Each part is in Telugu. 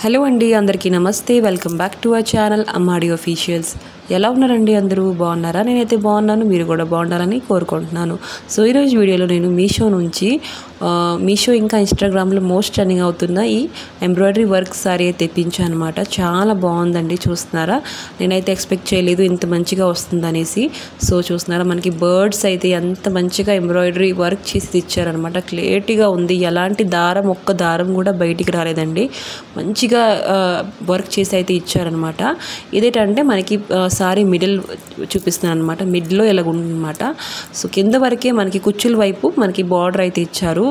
హలో అండి, అందరికీ నమస్తే. Welcome back to our channel Ammadi officials. ఎలా ఉన్నారండి? అందరూ బాగున్నారా? నేనైతే బాగున్నాను, మీరు కూడా బాగుండాలని కోరుకుంటున్నాను. సో ఈరోజు వీడియోలో నేను మీషో నుంచి మీషో ఇంకా ఇన్స్టాగ్రామ్లో మోస్ట్ రన్నింగ్ అవుతున్న ఈ ఎంబ్రాయిడరీ వర్క్ సారీ అయితే తెప్పించాను అనమాట. చాలా బాగుందండి, చూస్తున్నారా? నేనైతే ఎక్స్పెక్ట్ చేయలేదు ఇంత మంచిగా వస్తుందనేసి. సో చూస్తున్నారా, మనకి బర్డ్స్ అయితే ఎంత మంచిగా ఎంబ్రాయిడరీ వర్క్ చేసి ఇచ్చారనమాట. క్లియర్టీగా ఉంది, ఎలాంటి దారం ఒక్క దారం కూడా బయటికి రాలేదండి. మంచిగా వర్క్ చేసి అయితే ఇచ్చారనమాట. ఇదేంటంటే మనకి సారీ మిడిల్ చూపిస్తున్నాను అనమాట. మిడిల్లో ఇలా ఉందన్నమాట. సో కింద వరకే మనకి కుచ్చుల వైపు మనకి బార్డర్ అయితే ఇచ్చారు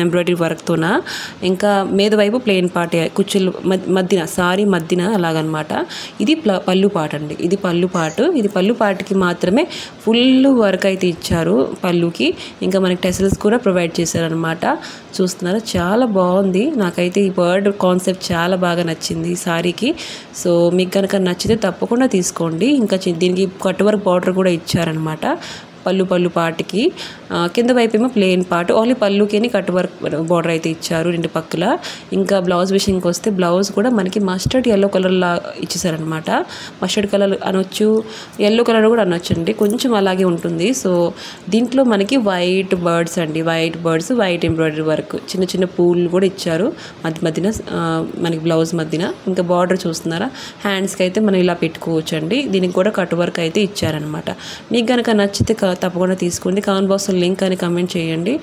ఎంబ్రాయిడరీ వర్క్తోన. ఇంకా మీద వైపు ప్లెయిన్ పార్ట్ కుచ్చుల మధ్యన సారీ మధ్యన అలాగనమాట. ఇది పళ్ళు పాట అండి. ఇది పళ్ళు పాటు. ఇది పళ్ళు పాటకి మాత్రమే ఫుల్ వర్క్ అయితే ఇచ్చారు పళ్ళుకి. ఇంకా మనకి టెసల్స్ కూడా ప్రొవైడ్ చేశారనమాట. చూస్తున్నారా, చాలా బాగుంది. నాకైతే ఈ బర్డ్ కాన్సెప్ట్ చాలా బాగా నచ్చింది ఈ సారీకి. సో మీకు కనుక నచ్చితే తప్పకుండా తీసుకోండి. ఇంకా దీనికి కట్ వర్క్ బార్డర్ కూడా ఇచ్చారనమాట. పళ్ళు పార్ట్కి కింద వైపు ఏమో ప్లెయిన్ పార్ట్, ఓన్లీ పళ్ళుకి కట్ వర్క్ బార్డర్ అయితే ఇచ్చారు రెండు పక్కల. ఇంకా బ్లౌజ్ విషయంకి వస్తే బ్లౌజ్ కూడా మనకి మస్టర్డ్ ఎల్లో కలర్లా ఇచ్చేసారనమాట. మస్టర్డ్ కలర్ అనొచ్చు, ఎల్లో కలర్ కూడా అనొచ్చు అండి, కొంచెం అలాగే ఉంటుంది. సో దీంట్లో మనకి వైట్ బర్డ్స్ అండి, white birds, white embroidery work, చిన్న చిన్న పూలు కూడా ఇచ్చారు మధ్యన మనకి బ్లౌజ్ మధ్యన. ఇంకా బార్డర్ చూస్తున్నారా, హ్యాండ్స్కి అయితే మనం ఇలా పెట్టుకోవచ్చు అండి. దీనికి కూడా కట్ వర్క్ అయితే ఇచ్చారనమాట. మీకు కనుక నచ్చితే తప్పకుండా తీసుకోండి. కామెంట్ బాక్స్లో లింక్ అని కమెంట్ చేయండి.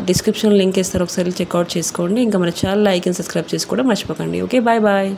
డిస్క్రిప్షన్లో లింక్ ఇస్తారు, ఒకసారి చెక్అవుట్ చేసుకోండి. ఇంకా మన ఛానల్ లైక్ అండ్ సబ్స్క్రైబ్ చేసుకోవడం మర్చిపోకండి. Okay, bye bye.